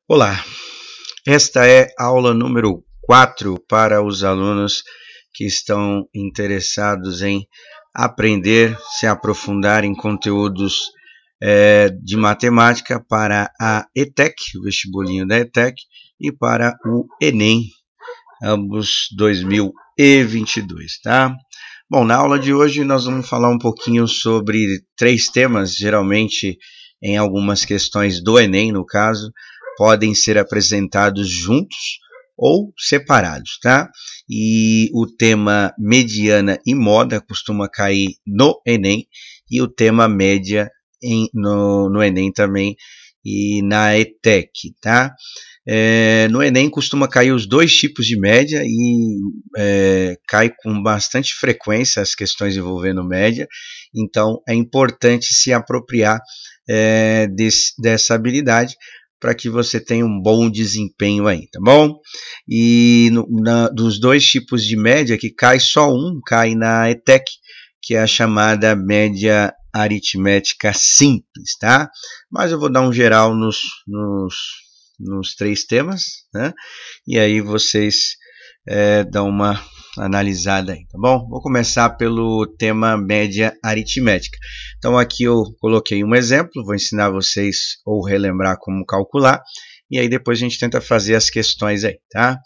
Olá, esta é a aula número 4 para os alunos que estão interessados em aprender, se aprofundar em conteúdos de matemática para a ETEC, o vestibulinho da ETEC, e para o Enem, ambos 2022, tá? Bom, na aula de hoje nós vamos falar um pouquinho sobre 3 temas, geralmente em algumas questões do Enem, no caso, podem ser apresentados juntos ou separados, tá? E o tema mediana e moda costuma cair no Enem, e o tema média no Enem também e na ETEC, tá? No Enem costuma cair os 2 tipos de média e cai com bastante frequência as questões envolvendo média, então é importante se apropriar dessa habilidade para que você tenha um bom desempenho aí, tá bom? E dos 2 tipos de média que cai, só um cai na ETEC, que é a chamada média aritmética simples, tá? Mas eu vou dar um geral nos 3 temas, né? E aí vocês dão uma analisada aí, tá bom? Vou começar pelo tema média aritmética. Então aqui eu coloquei um exemplo, vou ensinar vocês ou relembrar como calcular, e aí depois a gente tenta fazer as questões aí, tá?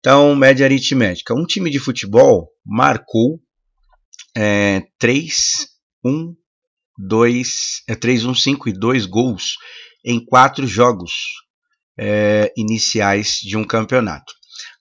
Então, média aritmética. Um time de futebol marcou 3, 1, 5 e 2 gols em 4 jogos iniciais de um campeonato.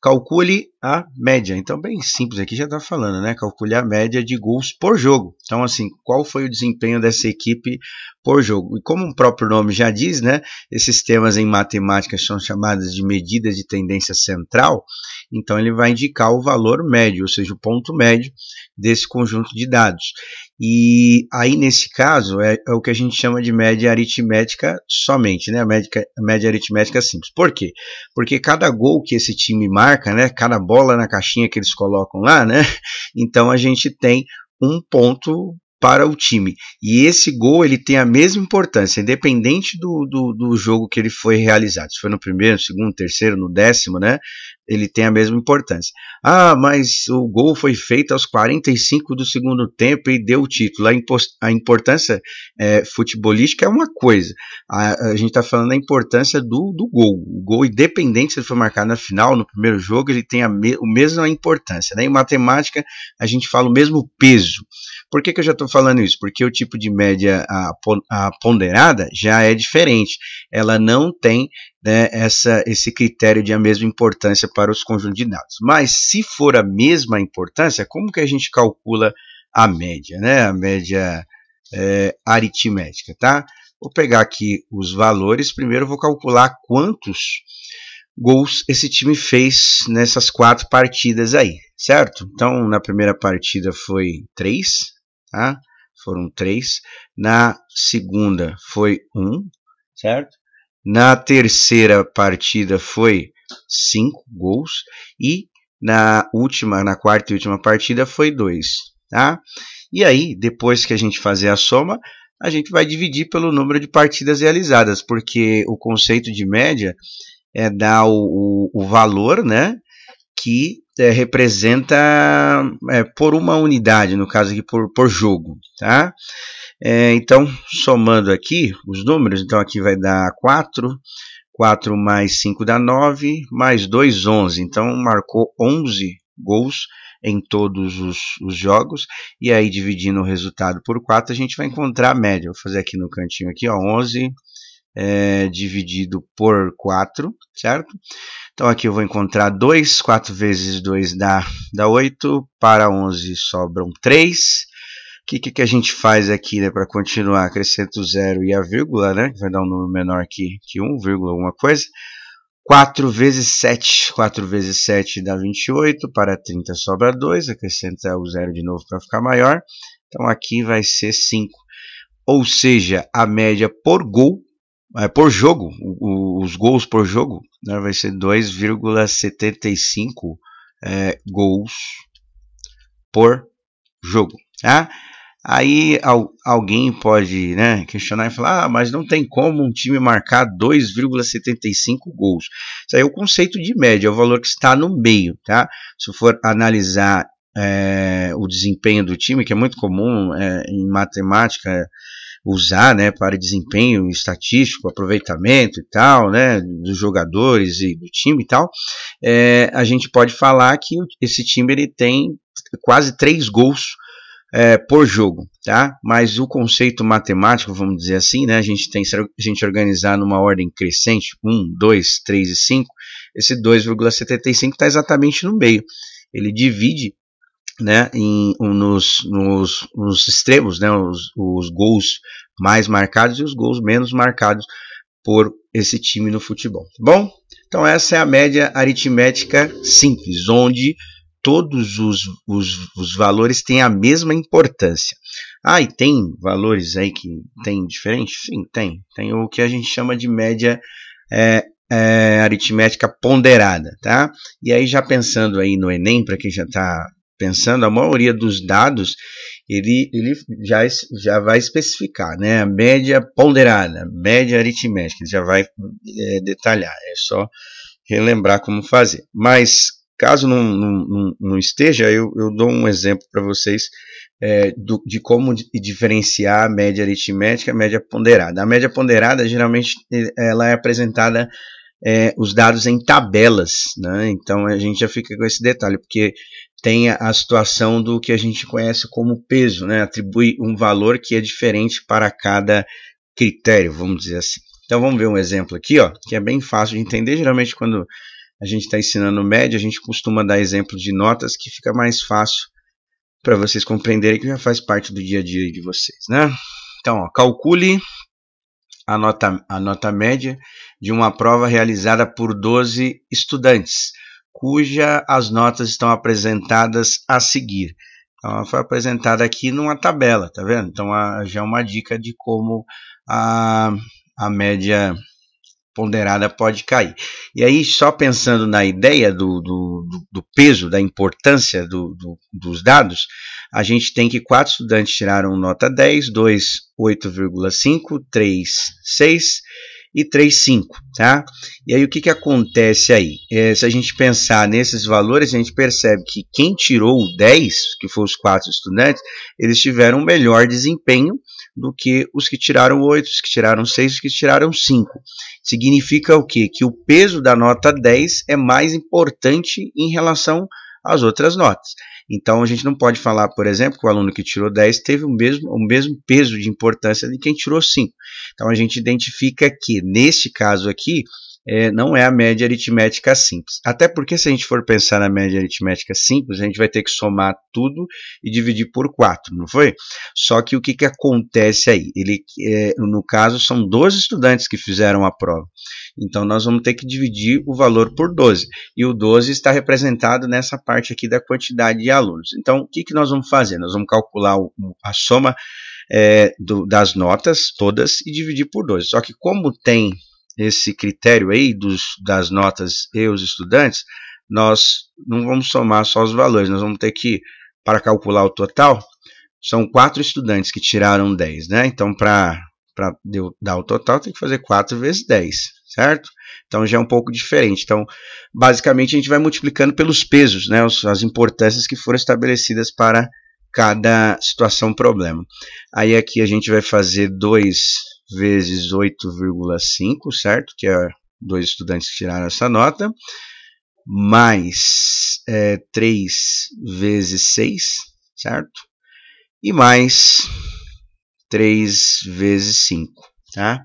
Calcule a média. Então, bem simples aqui, já está falando, né? Calcule a média de gols por jogo. Então, assim, qual foi o desempenho dessa equipe por jogo? E como o próprio nome já diz, né? Esses temas em matemática são chamados de medidas de tendência central. Então, ele vai indicar o valor médio, ou seja, o ponto médio desse conjunto de dados. E aí, nesse caso, é o que a gente chama de média aritmética somente, né? A média aritmética simples. Por quê? Porque cada gol que esse time marca, né? Cada bola na caixinha que eles colocam lá, né? Então, a gente tem um ponto para o time. E esse gol ele tem a mesma importância, independente do jogo que ele foi realizado. Se foi no primeiro, no segundo, no terceiro, no 10º, né? Ele tem a mesma importância. Ah, mas o gol foi feito aos 45 do segundo tempo e deu o título. A importância futebolística é uma coisa. A gente está falando da importância do gol. O gol, independente se ele foi marcado na final, no primeiro jogo, ele tem a mesma importância, né? Em matemática, a gente fala o mesmo peso. Por que eu já estou falando isso? Porque o tipo de média, a ponderada, já é diferente. Ela não tem, né, esse critério de a mesma importância para os conjuntos de dados. Mas se for a mesma importância, como que a gente calcula a média, né? A média aritmética, tá? Vou pegar aqui os valores. Primeiro eu vou calcular quantos gols esse time fez nessas 4 partidas aí, certo? Então, na primeira partida foi 3, tá? Foram 3. Na segunda foi 1, certo? Na terceira partida foi 5 gols. E na quarta e última partida foi 2, tá? E aí, depois que a gente fazer a soma, a gente vai dividir pelo número de partidas realizadas, porque o conceito de média é dar o valor, né, que representa por uma unidade, no caso aqui por jogo, tá? Então, somando aqui os números, então aqui vai dar 4, 4 mais 5 dá 9, mais 2, 11. Então, marcou 11 gols em todos os jogos, e aí dividindo o resultado por 4, a gente vai encontrar a média. Vou fazer aqui no cantinho, aqui, ó, 11 dividido por 4, certo? Então aqui eu vou encontrar 2, 4 vezes 2 dá 8, para 11 sobram 3. O que a gente faz aqui, né, para continuar? Acrescenta o 0 e a vírgula, né, que vai dar um número menor que 1, vírgula alguma coisa. 4 vezes 7, 4 vezes 7 dá 28, para 30 sobra 2, acrescenta o 0 de novo para ficar maior. Então aqui vai ser 5. Ou seja, a média por gol, por jogo, os gols por jogo, né, vai ser 2,75 gols por jogo, tá? Aí alguém pode, né, questionar e falar, mas não tem como um time marcar 2,75 gols. Isso aí é o conceito de média, é o valor que está no meio, tá? Se for analisar o desempenho do time, que é muito comum em matemática usar, né, para desempenho estatístico, aproveitamento e tal, né, dos jogadores e do time e tal, a gente pode falar que esse time ele tem quase 3 gols por jogo, tá? Mas o conceito matemático, vamos dizer assim, né? A gente organizar numa ordem crescente, 1, 2, 3 e 5, esse 2,75 está exatamente no meio. Ele divide, né, nos extremos, né, os gols mais marcados e os gols menos marcados por esse time no futebol. Bom, então essa é a média aritmética simples, onde todos os valores têm a mesma importância. E tem valores aí que tem diferente? Sim, tem. Tem o que a gente chama de média aritmética ponderada, tá? E aí já pensando aí no Enem, para quem já está pensando, a maioria dos dados ele já vai especificar, né? A média ponderada, média aritmética, ele já vai detalhar, é só relembrar como fazer. Mas caso não esteja, eu dou um exemplo para vocês de como diferenciar a média aritmética e a média ponderada. A média ponderada, geralmente, ela é apresentada os dados em tabelas, né? Então a gente já fica com esse detalhe, porque tem a situação do que a gente conhece como peso, né? Atribui um valor que é diferente para cada critério, vamos dizer assim. Então vamos ver um exemplo aqui, ó, que é bem fácil de entender. Geralmente quando a gente está ensinando média, a gente costuma dar exemplos de notas que fica mais fácil para vocês compreenderem, que já faz parte do dia a dia de vocês, né? Então, ó, calcule a nota média de uma prova realizada por 12 estudantes, cuja as notas estão apresentadas a seguir. Então, ela foi apresentada aqui numa tabela, tá vendo? Então, já é uma dica de como a média ponderada pode cair. E aí, só pensando na ideia do peso, da importância dos dados, a gente tem que 4 estudantes tiraram nota 10, 2, 8,5, 3, 6 e 3, 5, tá? E aí, o que acontece aí? Se a gente pensar nesses valores, a gente percebe que quem tirou o 10, que foram os 4 estudantes, eles tiveram um melhor desempenho do que os que tiraram 8, os que tiraram 6, os que tiraram 5. Significa o quê? Que o peso da nota 10 é mais importante em relação às outras notas. Então, a gente não pode falar, por exemplo, que o aluno que tirou 10 teve o mesmo peso de importância de quem tirou 5. Então, a gente identifica que, neste caso aqui, não é a média aritmética simples. Até porque, se a gente for pensar na média aritmética simples, a gente vai ter que somar tudo e dividir por 4, não foi? Só que o que acontece aí? No caso, são 12 estudantes que fizeram a prova. Então, nós vamos ter que dividir o valor por 12. E o 12 está representado nessa parte aqui da quantidade de alunos. Então, o que nós vamos fazer? Nós vamos calcular a soma das notas todas e dividir por 12. Só que como tem esse critério aí das notas e os estudantes, nós não vamos somar só os valores, nós vamos ter que, para calcular o total, são 4 estudantes que tiraram 10, né? Então, para dar o total, tem que fazer 4 vezes 10, certo? Então, já é um pouco diferente. Então, basicamente, a gente vai multiplicando pelos pesos, né? As importâncias que foram estabelecidas para cada situação, problema. Aí, aqui a gente vai fazer 2 vezes 8,5, certo? Que é 2 estudantes que tiraram essa nota, mais 3 vezes 6, certo? E mais 3 vezes 5, tá?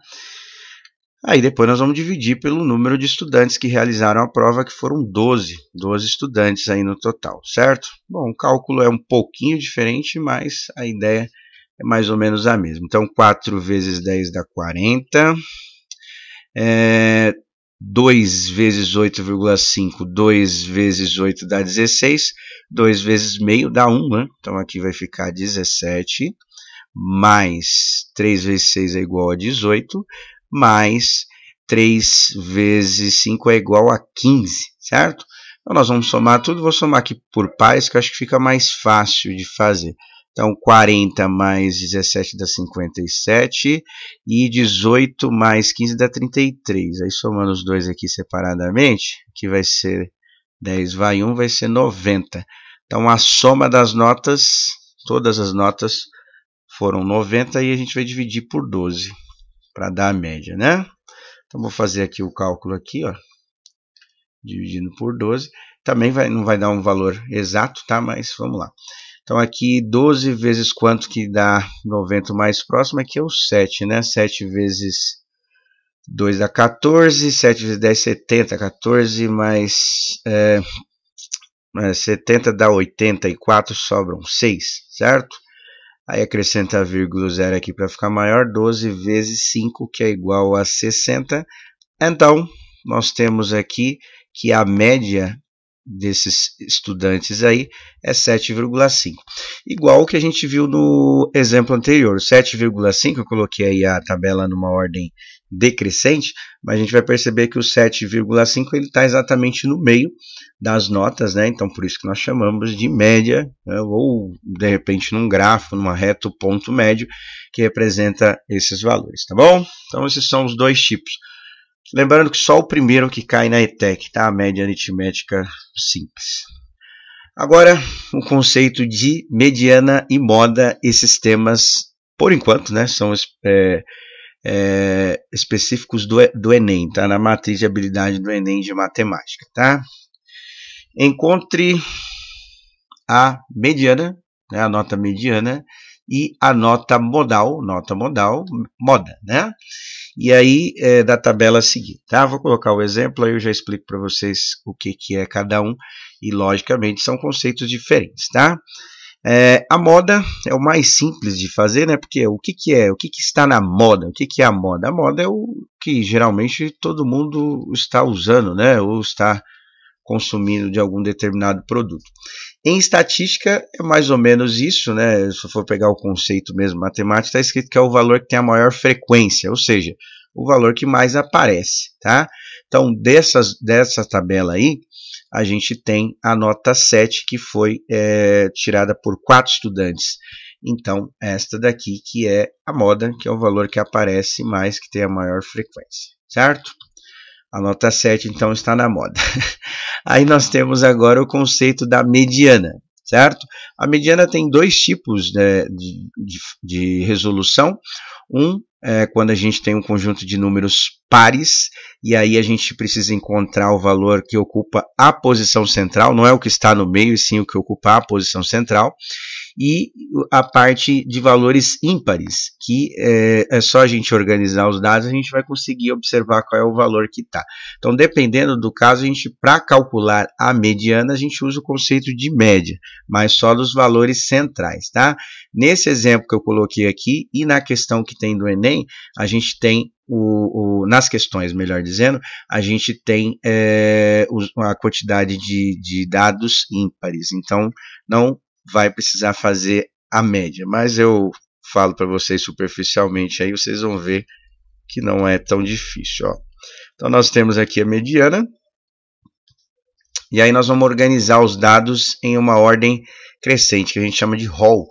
Aí depois nós vamos dividir pelo número de estudantes que realizaram a prova, que foram 12 estudantes aí no total, certo? Bom, o cálculo é um pouquinho diferente, mas a ideia é mais ou menos a mesma. Então, 4 vezes 10 dá 40. 2 vezes 8,5, 2 vezes 8 dá 16. 2 vezes meio dá 1, né? Então, aqui vai ficar 17. Mais 3 vezes 6 é igual a 18. Mais 3 vezes 5 é igual a 15, certo? Então, nós vamos somar tudo. Vou somar aqui por pares, que eu acho que fica mais fácil de fazer. Então, 40 mais 17 dá 57 e 18 mais 15 dá 33. Aí, somando os dois aqui separadamente, que vai ser 10 vai 1, vai ser 90. Então, a soma das notas, todas as notas foram 90 e a gente vai dividir por 12 para dar a média, né? Então, vou fazer aqui o cálculo aqui, ó, dividindo por 12. Também não vai dar um valor exato, tá? Mas vamos lá. Então, aqui 12 vezes quanto que dá 90 mais próximo? Aqui é o 7, né? 7 vezes 2 dá 14, 7 vezes 10, 70. 14 mais 70 dá 84, sobram 6, certo? Aí acrescenta a vírgula zero aqui para ficar maior, 12 vezes 5, que é igual a 60. Então, nós temos aqui que a média desses estudantes aí é 7,5. Igual o que a gente viu no exemplo anterior. 7,5, eu coloquei aí a tabela numa ordem decrescente, mas a gente vai perceber que o 7,5 ele está exatamente no meio das notas, né? Então por isso que nós chamamos de média, né? Ou de repente num grafo, numa reta, o ponto médio que representa esses valores, tá bom? Então esses são os dois tipos. Lembrando que só o primeiro que cai na ETEC, tá? A média aritmética simples. Agora, o conceito de mediana e moda, esses por enquanto, né, são específicos do Enem, tá? Na matriz de habilidade do Enem de matemática, tá? Encontre a mediana, né, a nota mediana, e a nota modal, moda, né? E aí, da tabela a seguir, tá? Vou colocar o exemplo, aí eu já explico para vocês o que é cada um, e logicamente são conceitos diferentes, tá? A moda é o mais simples de fazer, né? Porque o que está na moda? O que é a moda? A moda é o que geralmente todo mundo está usando, né? Ou está consumindo de algum determinado produto. Em estatística é mais ou menos isso, né? Se for pegar o conceito mesmo matemático, está escrito que é o valor que tem a maior frequência, ou seja, o valor que mais aparece, tá? Então, dessa tabela aí, a gente tem a nota 7, que foi tirada por 4 estudantes. Então, esta daqui que é a moda, que é o valor que aparece mais, que tem a maior frequência, certo? A nota 7, então, está na moda. Aí nós temos agora o conceito da mediana, certo? A mediana tem dois tipos, né, de resolução. Um é quando a gente tem um conjunto de números pares, e aí a gente precisa encontrar o valor que ocupa a posição central, não é o que está no meio, e sim o que ocupa a posição central. E a parte de valores ímpares, que é só a gente organizar os dados, a gente vai conseguir observar qual é o valor que está. Então, dependendo do caso, a gente, para calcular a mediana, a gente usa o conceito de média, mas só dos valores centrais, tá? Nesse exemplo que eu coloquei aqui, e na questão que tem do Enem, a gente tem nas questões, melhor dizendo, a gente tem a quantidade de dados ímpares. Então, não vai precisar fazer a média, mas eu falo para vocês superficialmente, aí vocês vão ver que não é tão difícil, ó. Então nós temos aqui a mediana, e aí nós vamos organizar os dados em uma ordem crescente, que a gente chama de hall,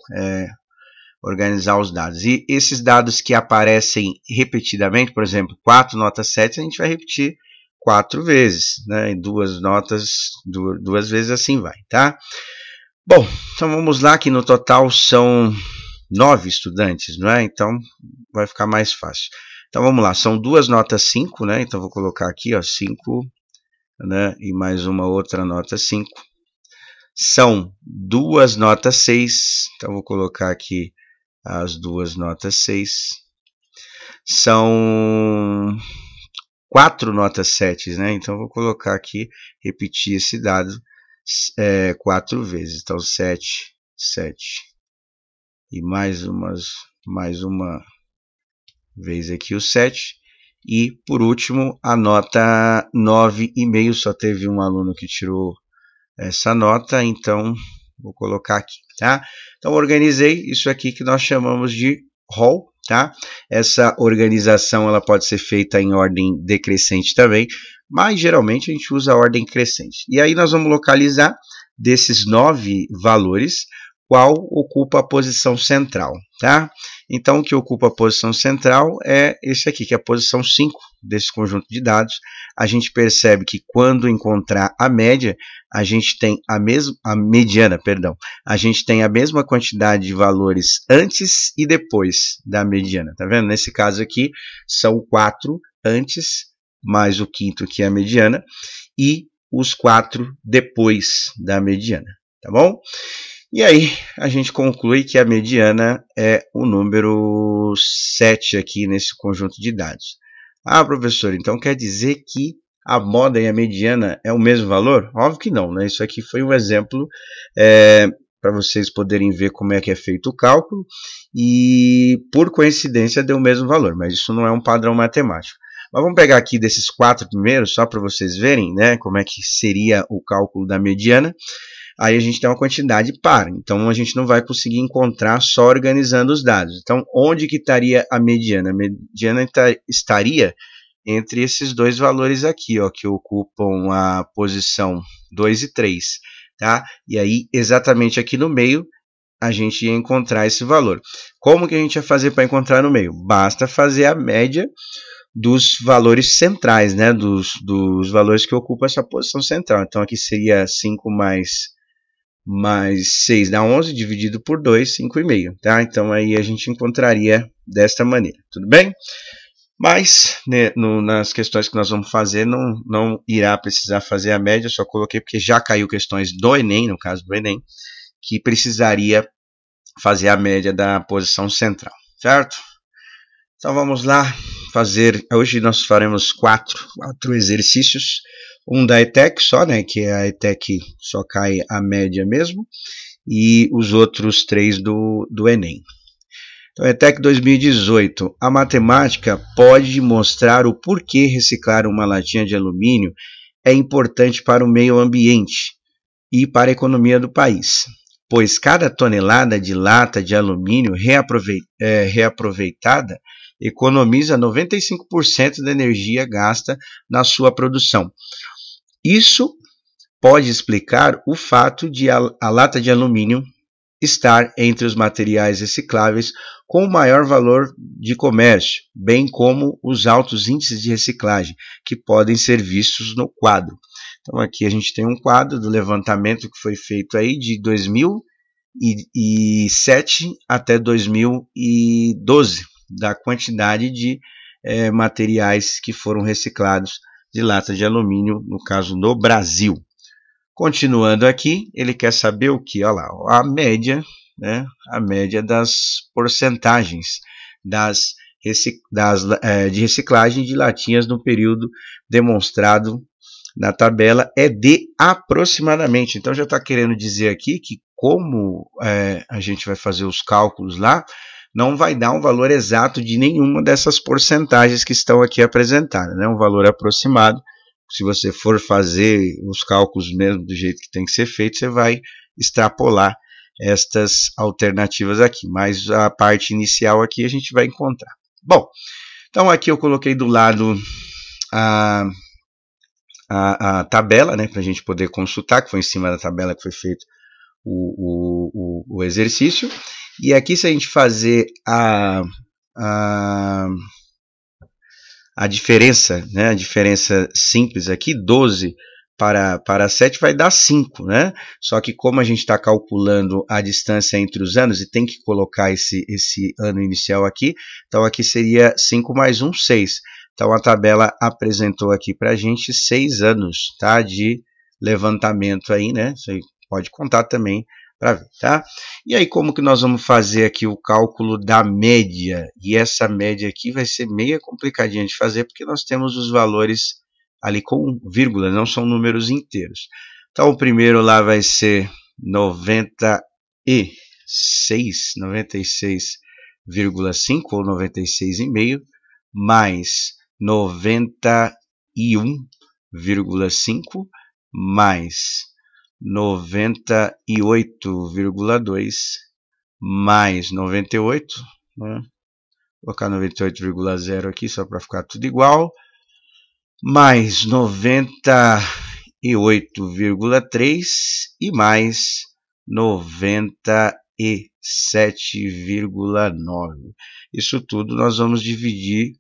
organizar os dados. E esses dados que aparecem repetidamente, por exemplo, 4 nota 7, a gente vai repetir 4 vezes, né? Em duas notas, duas vezes, assim vai, tá? Bom, então vamos lá, que no total são 9 estudantes, não é? Então vai ficar mais fácil. Então vamos lá, são duas notas 5, né? Então vou colocar aqui, ó, 5, né? E mais uma outra nota 5. São duas notas 6, então vou colocar aqui as duas notas 6. São 4 notas 7, né? Então vou colocar aqui, repetir esse dado 4 vezes, então 7, 7, e mais uma vez aqui o 7, e por último a nota 9,5, só teve um aluno que tirou essa nota, então vou colocar aqui, tá? Então organizei isso aqui que nós chamamos de hall, tá? Essa organização ela pode ser feita em ordem decrescente também, mas geralmente a gente usa a ordem crescente. E aí nós vamos localizar desses 9 valores qual ocupa a posição central, tá? Então, o que ocupa a posição central é esse aqui, que é a posição 5 desse conjunto de dados. A gente percebe que quando encontrar a média, a gente tem a mediana, perdão, a gente tem a mesma quantidade de valores antes e depois da mediana, tá vendo? Nesse caso aqui, são 4 antes, mais o quinto que é a mediana, e os 4 depois da mediana, tá bom? E aí, a gente conclui que a mediana é o número 7 aqui nesse conjunto de dados. Ah, professor, então quer dizer que a moda e a mediana é o mesmo valor? Óbvio que não, né? Isso aqui foi um exemplo para vocês poderem ver como é que é feito o cálculo e, por coincidência, deu o mesmo valor, mas isso não é um padrão matemático. Mas vamos pegar aqui desses 4 primeiros, só para vocês verem, né, como é que seria o cálculo da mediana. Aí a gente tem uma quantidade par, então a gente não vai conseguir encontrar só organizando os dados. Então, onde que estaria a mediana? A mediana estaria entre esses dois valores aqui, ó, que ocupam a posição 2 e 3. Tá? E aí, exatamente aqui no meio, a gente ia encontrar esse valor. Como que a gente ia fazer para encontrar no meio? Basta fazer a média dos valores centrais, né? dos valores que ocupam essa posição central. Então, aqui seria 5 mais 6 dá 11, dividido por 2, 5,5. Tá? Então, aí a gente encontraria desta maneira. Tudo bem? Mas, né, nas questões que nós vamos fazer, não irá precisar fazer a média. Só coloquei porque já caiu questões do Enem, no caso do Enem, que precisaria fazer a média da posição central. Certo? Então, vamos lá fazer. Hoje nós faremos 4 exercícios. Um da ETEC só, né, que é a ETEC só cai a média mesmo, e os outros 3 do Enem. Então, ETEC 2018, a matemática pode mostrar o porquê reciclar uma latinha de alumínio é importante para o meio ambiente e para a economia do país, pois cada tonelada de lata de alumínio reaproveitada economiza 95% da energia gasta na sua produção. Isso pode explicar o fato de a lata de alumínio estar entre os materiais recicláveis com o maior valor de comércio, bem como os altos índices de reciclagem, que podem ser vistos no quadro. Então, aqui a gente tem um quadro do levantamento que foi feito aí de 2007 até 2012, da quantidade de materiais que foram reciclados de lata de alumínio, no caso no Brasil. Continuando aqui, ele quer saber o que? Olha lá, a média, né? A média das porcentagens de reciclagem de latinhas no período demonstrado na tabela é de aproximadamente. Então já está querendo dizer aqui que como a gente vai fazer os cálculos lá, não vai dar um valor exato de nenhuma dessas porcentagens que estão aqui apresentadas, né? Um valor aproximado. Se você for fazer os cálculos mesmo do jeito que tem que ser feito, você vai extrapolar estas alternativas aqui. Mas a parte inicial aqui a gente vai encontrar. Bom, então aqui eu coloquei do lado a tabela, né, para a gente poder consultar, que foi em cima da tabela que foi feito o exercício. E aqui, se a gente fazer a diferença, né, a diferença simples aqui, 12 para 7 vai dar 5, né? Só que como a gente está calculando a distância entre os anos e tem que colocar esse ano inicial aqui, então aqui seria 5 mais 1, 6. Então a tabela apresentou aqui para a gente 6 anos, tá, de levantamento aí, né? Você pode contar também para ver, tá? E aí como que nós vamos fazer aqui o cálculo da média? E essa média aqui vai ser meio complicadinha de fazer porque nós temos os valores ali com vírgula, não são números inteiros. Então o primeiro lá vai ser 96,5 ou 96,5 mais 91,5 mais 98,2 mais 98, né? Vou colocar 98,0 aqui só para ficar tudo igual, mais 98,3 e mais 98,5. 7,9. Isso tudo nós vamos dividir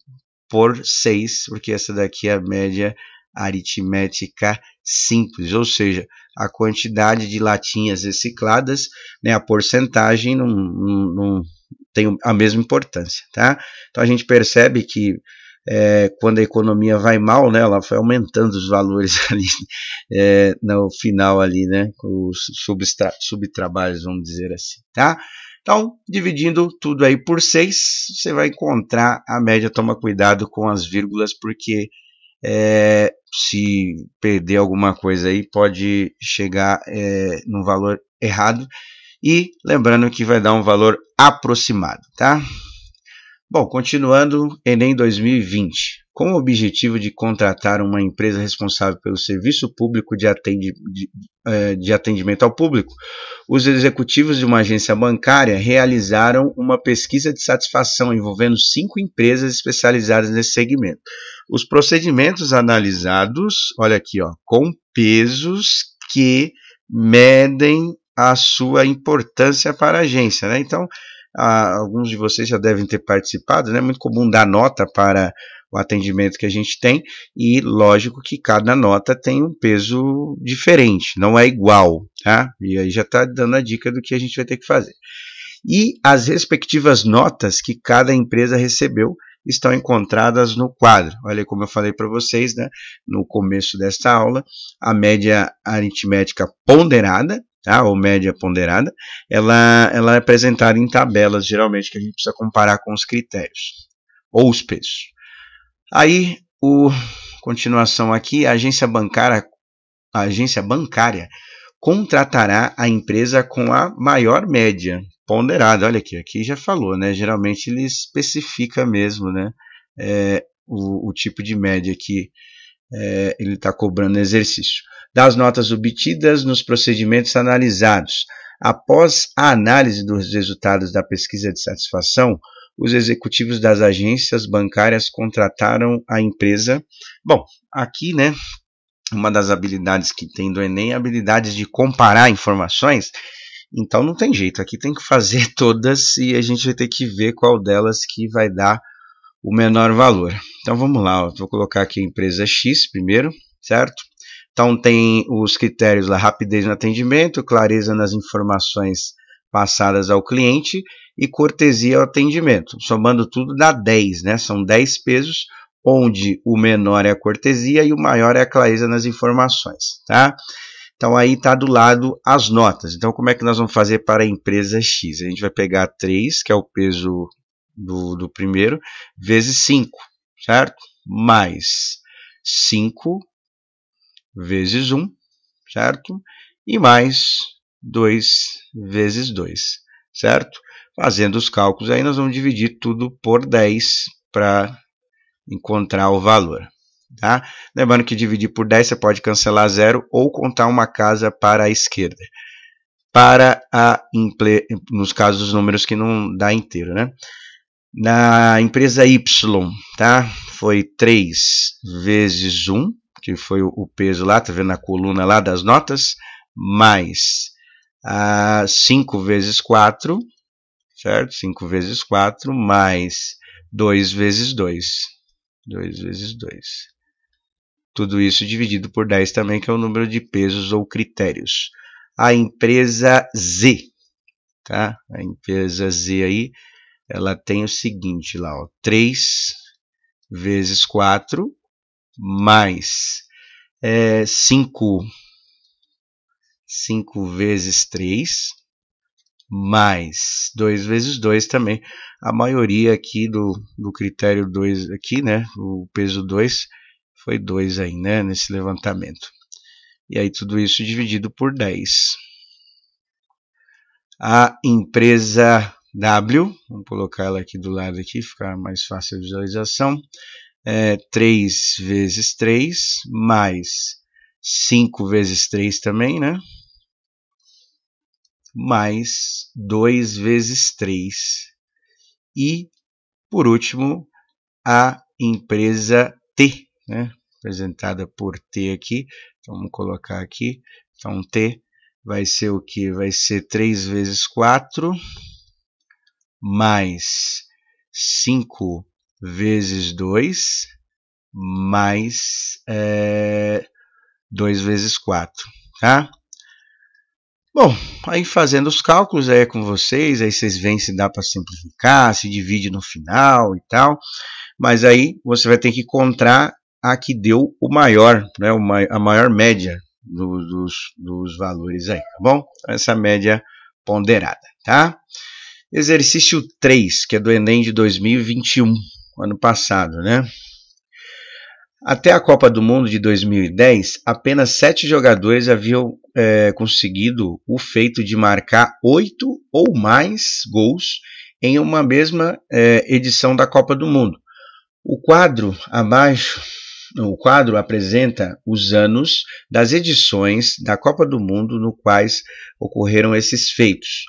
por 6, porque essa daqui é a média aritmética simples, ou seja, a quantidade de latinhas recicladas, né, a porcentagem não tem a mesma importância, tá? Então a gente percebe que quando a economia vai mal, né, ela foi aumentando os valores ali no final ali, né, os subtrabalhos, vamos dizer assim, tá? Então, dividindo tudo aí por 6, você vai encontrar a média. Toma cuidado com as vírgulas, porque se perder alguma coisa aí, pode chegar num valor errado. E lembrando que vai dar um valor aproximado, tá? Bom, continuando, Enem 2020. Com o objetivo de contratar uma empresa responsável pelo serviço público de atendimento ao público, os executivos de uma agência bancária realizaram uma pesquisa de satisfação envolvendo 5 empresas especializadas nesse segmento. Os procedimentos analisados, olha aqui, ó, com pesos que medem a sua importância para a agência, né? Então, alguns de vocês já devem ter participado, né? É muito comum dar nota para o atendimento que a gente tem, e lógico que cada nota tem um peso diferente, não é igual, tá? E aí já está dando a dica do que a gente vai ter que fazer. E as respectivas notas que cada empresa recebeu estão encontradas no quadro. Olha como eu falei para vocês, né, no começo desta aula, a média aritmética ponderada, tá, ou média ponderada, ela é apresentada em tabelas, geralmente, que a gente precisa comparar com os critérios, ou os pesos. Aí, continuação aqui, a agência bancária contratará a empresa com a maior média ponderada. Olha aqui já falou, né? Geralmente ele especifica mesmo, né? O tipo de média que ele está cobrando no exercício. Das notas obtidas nos procedimentos analisados. Após a análise dos resultados da pesquisa de satisfação, os executivos das agências bancárias contrataram a empresa. Bom, aqui, né, uma das habilidades que tem do Enem é a habilidade de comparar informações. Então não tem jeito, aqui tem que fazer todas e a gente vai ter que ver qual delas que vai dar o menor valor. Então vamos lá, vou colocar aqui a empresa X primeiro, certo? Então tem os critérios lá: rapidez no atendimento, clareza nas informações passadas ao cliente e cortesia ao atendimento. Somando tudo dá 10, né? São 10 pesos, onde o menor é a cortesia e o maior é a clareza nas informações, tá? Então aí está do lado as notas. Então como é que nós vamos fazer para a empresa X? A gente vai pegar 3, que é o peso do primeiro, vezes 5, certo? Mais 5 vezes 1, certo? E mais 2 vezes 2, certo? Fazendo os cálculos aí, nós vamos dividir tudo por 10 para encontrar o valor. Tá? Lembrando que dividir por 10 você pode cancelar 0 ou contar uma casa para a esquerda. Nos casos dos números que não dá inteiro, né? Na empresa Y, tá? Foi 3 vezes 1, que foi o peso lá, tá vendo na coluna lá das notas, mais 5 vezes 4, certo? 5 vezes 4, mais 2 vezes 2. 2 vezes 2. Tudo isso dividido por 10 também, que é o número de pesos ou critérios. A empresa Z, tá? A empresa Z aí, ela tem o seguinte lá, ó, 3 vezes 4, mais 5 vezes 3, mais 2 vezes 2 também. A maioria aqui do critério 2 aqui, né, o peso 2, foi 2 aí, né, nesse levantamento. E aí tudo isso dividido por 10. A empresa W, vamos colocar ela aqui do lado aqui, ficar mais fácil a visualização. 3 vezes 3, mais 5 vezes 3 também, né? Mais 2 vezes 3. E, por último, a empresa T, né? Representada por T aqui. Então, vamos colocar aqui. Então, T vai ser o que? Vai ser 3 vezes 4 mais 5 vezes 2 mais 2 vezes 4, tá? Bom, aí fazendo os cálculos aí é com vocês, aí vocês veem se dá para simplificar, se divide no final e tal, mas aí você vai ter que encontrar a que deu o maior, né, a maior média dos valores aí, tá bom? Essa média ponderada, tá? Exercício 3, que é do Enem de 2021, ano passado, né? Até a Copa do Mundo de 2010, apenas 7 jogadores haviam conseguido o feito de marcar 8 ou mais gols em uma mesma edição da Copa do Mundo. O quadro abaixo, o quadro apresenta os anos das edições da Copa do Mundo no quais ocorreram esses feitos.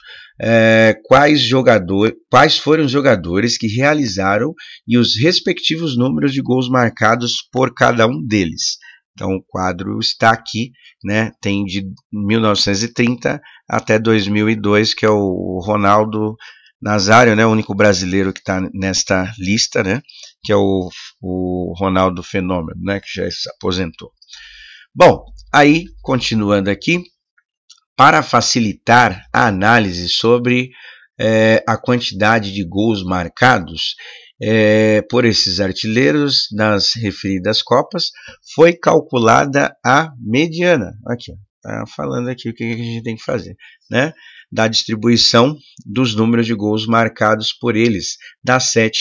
Quais foram os jogadores que realizaram e os respectivos números de gols marcados por cada um deles. Então o quadro está aqui, né? Tem de 1930 até 2002, que é o Ronaldo Nazário, né? O único brasileiro que está nesta lista, né? Que é o Ronaldo Fenômeno, né? Que já se aposentou. Bom, aí continuando aqui, para facilitar a análise sobre a quantidade de gols marcados por esses artilheiros nas referidas Copas, foi calculada a mediana. Aqui, tá falando aqui o que a gente tem que fazer, né? Da distribuição dos números de gols marcados por eles, das 7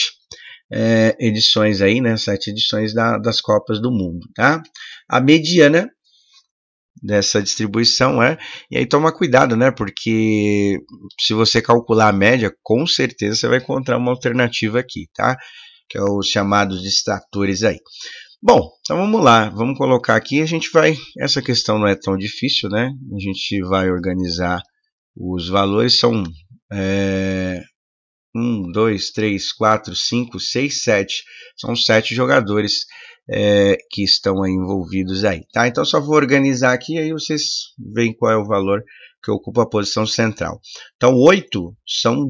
edições aí, né? 7 edições das Copas do Mundo, tá? A mediana dessa distribuição e aí toma cuidado, né, porque se você calcular a média, com certeza você vai encontrar uma alternativa aqui, tá, que é os chamados distratores aí. Bom, então vamos lá, vamos colocar aqui, essa questão não é tão difícil, né, a gente vai organizar os valores, são 1, 2, 3, 4, 5, 6, 7, são 7 jogadores que estão aí envolvidos aí, tá? Então só vou organizar aqui, aí vocês veem qual é o valor que ocupa a posição central. Então 8 são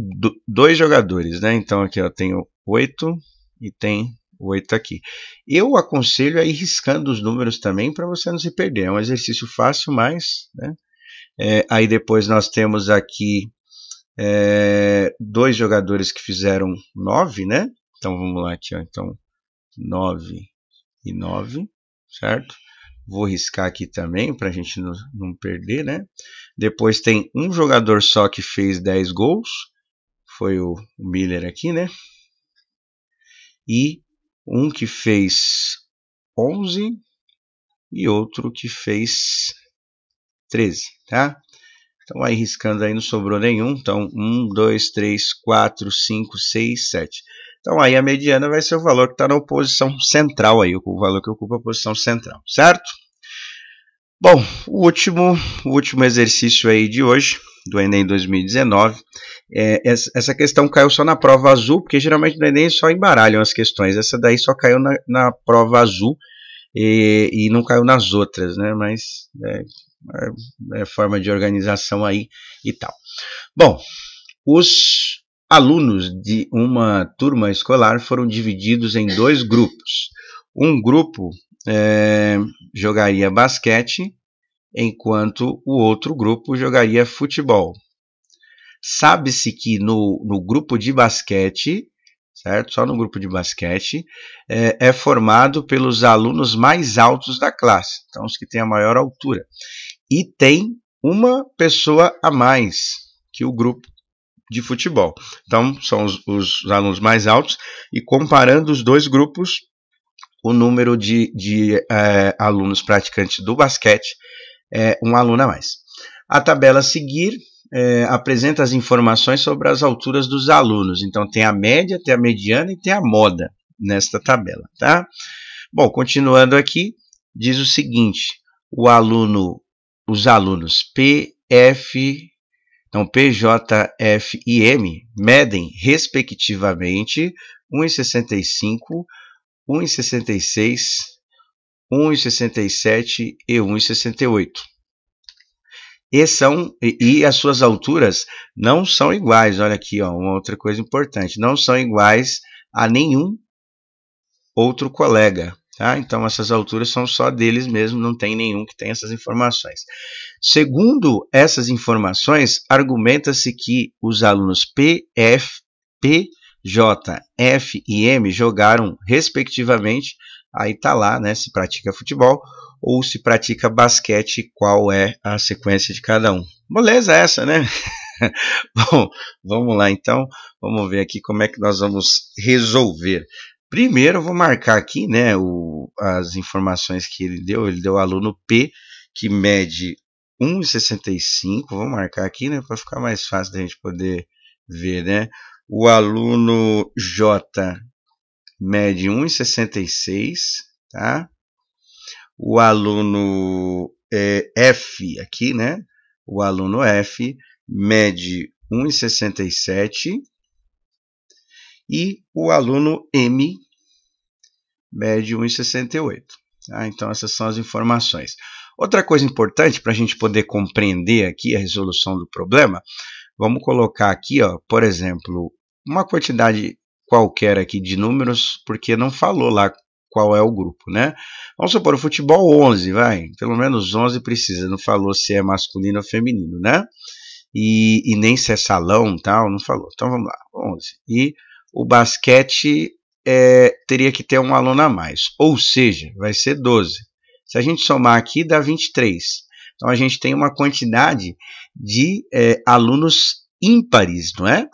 2 jogadores, né? Então aqui eu tenho 8 e tem 8 aqui. Eu aconselho a ir riscando os números também para você não se perder. É um exercício fácil, mas, né? Aí depois nós temos aqui 2 jogadores que fizeram 9, né? Então vamos lá aqui, ó. Então 9 e 9, certo? Vou riscar aqui também para a gente não perder, né? Depois tem um jogador só que fez 10 gols, foi o Miller aqui, né? E um que fez 11 e outro que fez 13, tá? Então aí riscando aí não sobrou nenhum, então 1, 2, 3, 4, 5, 6, 7. Então aí a mediana vai ser o valor que está na posição central aí, o valor que ocupa a posição central, certo? Bom, o último exercício aí de hoje, do Enem 2019, essa questão caiu só na prova azul, porque geralmente no Enem só embaralham as questões, essa daí só caiu na prova azul e não caiu nas outras, né? Mas forma de organização aí e tal. Bom, os alunos de uma turma escolar foram divididos em 2 grupos. Um grupo jogaria basquete, enquanto o outro grupo jogaria futebol. Sabe-se que no grupo de basquete, certo? Só no grupo de basquete, é formado pelos alunos mais altos da classe, então os que têm a maior altura. E tem uma pessoa a mais que o grupo de futebol. Então, são os alunos mais altos, e comparando os 2 grupos, o número de alunos praticantes do basquete é um aluno a mais. A tabela a seguir apresenta as informações sobre as alturas dos alunos. Então, tem a média, tem a mediana e tem a moda nesta tabela, tá? Bom, continuando aqui, diz o seguinte, os alunos P, J, F e M medem, respectivamente, 1,65, 1,66, 1,67 e 1,68. e as suas alturas não são iguais. Olha aqui, ó, uma outra coisa importante, não são iguais a nenhum outro colega. Tá? Então essas alturas são só deles mesmo, não tem nenhum que tenha essas informações. Segundo essas informações, argumenta-se que os alunos P, J, F e M jogaram respectivamente, aí está lá, né, se pratica futebol ou se pratica basquete, qual é a sequência de cada um. Moleza essa, né? Bom, vamos lá então, vamos ver aqui como é que nós vamos resolver. Primeiro eu vou marcar aqui, né, as informações que ele deu aluno P, que mede 1,65, vou marcar aqui, né, para ficar mais fácil da gente poder ver, né, o aluno J mede 1,66, tá, o aluno F aqui, né, o aluno F mede 1,67 e o aluno M mede 1,68. Tá? Então, essas são as informações. Outra coisa importante para a gente poder compreender aqui a resolução do problema, vamos colocar aqui, ó, por exemplo, uma quantidade qualquer aqui de números, porque não falou lá qual é o grupo, né? Vamos supor, o futebol 11, vai, pelo menos 11 precisa, não falou se é masculino ou feminino, né? E nem se é salão, tal, não falou. Então, vamos lá, 11. E o basquete teria que ter um aluno a mais, ou seja, vai ser 12. Se a gente somar aqui, dá 23. Então, a gente tem uma quantidade de alunos ímpares, não é?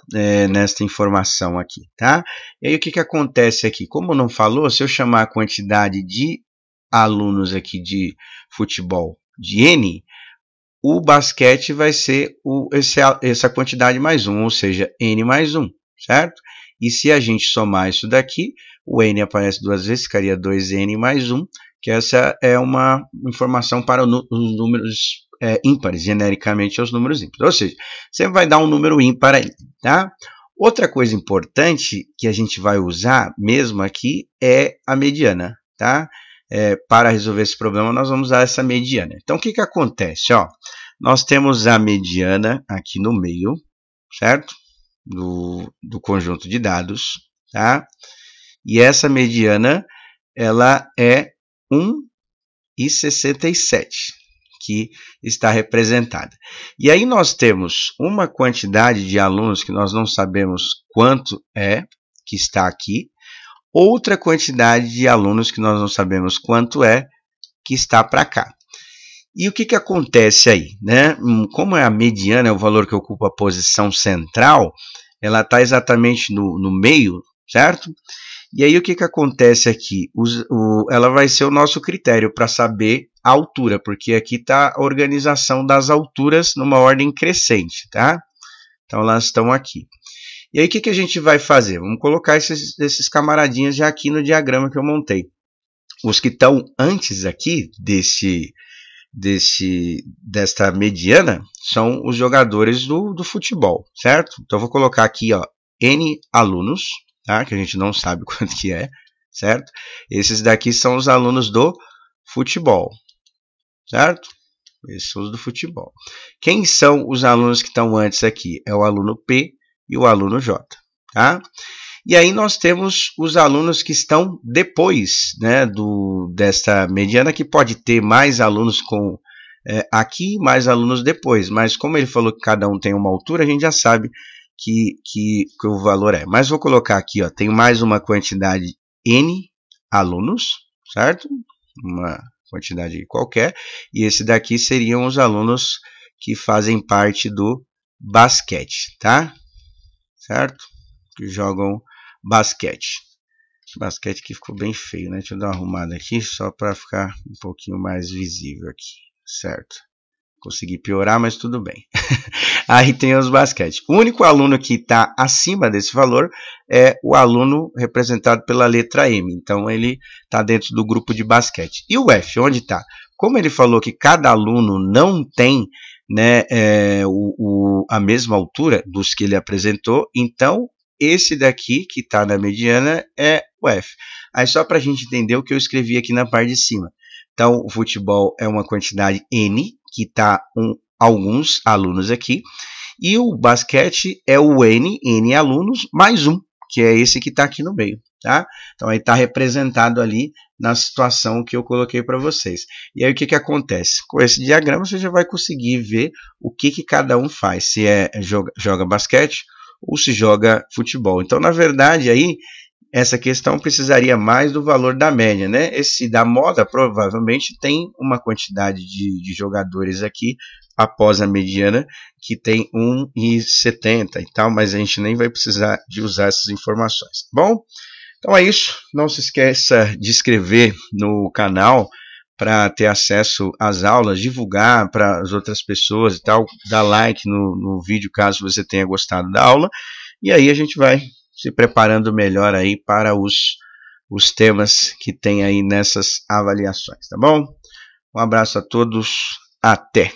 Nesta informação aqui, tá? E aí, o que acontece aqui? Como não falou, se eu chamar a quantidade de alunos aqui de futebol de N, o basquete vai ser essa quantidade mais 1, ou seja, N mais 1, certo? E se a gente somar isso daqui, o N aparece duas vezes, ficaria 2N mais 1, que essa é uma informação para os números ímpares, genericamente os números ímpares. Ou seja, sempre vai dar um número ímpar aí, tá? Outra coisa importante que a gente vai usar mesmo aqui é a mediana, tá? Para resolver esse problema, nós vamos usar essa mediana. Então, o que acontece? Ó, nós temos a mediana aqui no meio, certo? Do conjunto de dados, tá? E essa mediana, ela é 1,67, que está representada. E aí nós temos uma quantidade de alunos que nós não sabemos quanto é, que está aqui, outra quantidade de alunos que nós não sabemos quanto é, que está para cá. E o que acontece aí, né? Como é a mediana, é o valor que ocupa a posição central, ela está exatamente no meio, certo? E aí o que acontece aqui? Ela vai ser o nosso critério para saber a altura, porque aqui está a organização das alturas numa ordem crescente, tá? Então elas estão aqui. E aí o que a gente vai fazer? Vamos colocar esses camaradinhas já aqui no diagrama que eu montei. Os que estão antes aqui desta mediana são os jogadores do futebol, certo? Então eu vou colocar aqui, ó, N alunos, tá? Que a gente não sabe quanto que é, certo? Esses daqui são os alunos do futebol, certo? Esses são os do futebol. Quem são os alunos que estão antes aqui? É o aluno P e o aluno J, tá? E aí nós temos os alunos que estão depois, né, desta mediana, que pode ter mais alunos aqui, mais alunos depois. Mas como ele falou que cada um tem uma altura, a gente já sabe que o valor é. Mas vou colocar aqui, ó, tem mais uma quantidade N alunos, certo? Uma quantidade qualquer. E esse daqui seriam os alunos que fazem parte do basquete, tá? Certo? Que jogam basquete. Basquete que ficou bem feio, né? Deixa eu dar uma arrumada aqui, só para ficar um pouquinho mais visível aqui, certo? Consegui piorar, mas tudo bem. Aí tem os basquete. O único aluno que está acima desse valor é o aluno representado pela letra M. Então, ele está dentro do grupo de basquete. E o F, onde está? Como ele falou que cada aluno não tem, né, a mesma altura dos que ele apresentou, então esse daqui, que está na mediana, é o F. Aí só para a gente entender o que eu escrevi aqui na parte de cima. Então, o futebol é uma quantidade N, que está alguns alunos aqui, e o basquete é o N alunos mais um, que é esse que está aqui no meio, tá? Então aí está representado ali na situação que eu coloquei para vocês. E aí o que acontece? Com esse diagrama você já vai conseguir ver o que cada um faz, se joga basquete ou se joga futebol. Então, na verdade, aí essa questão precisaria mais do valor da média, né? Esse da moda provavelmente tem uma quantidade de jogadores aqui após a mediana que tem 1,70 e tal, mas a gente nem vai precisar de usar essas informações. Bom, então é isso. Não se esqueça de inscrever no canal para ter acesso às aulas, divulgar para as outras pessoas e tal, dar like no vídeo caso você tenha gostado da aula, e aí a gente vai se preparando melhor aí para os temas que tem aí nessas avaliações, tá bom? Um abraço a todos, até!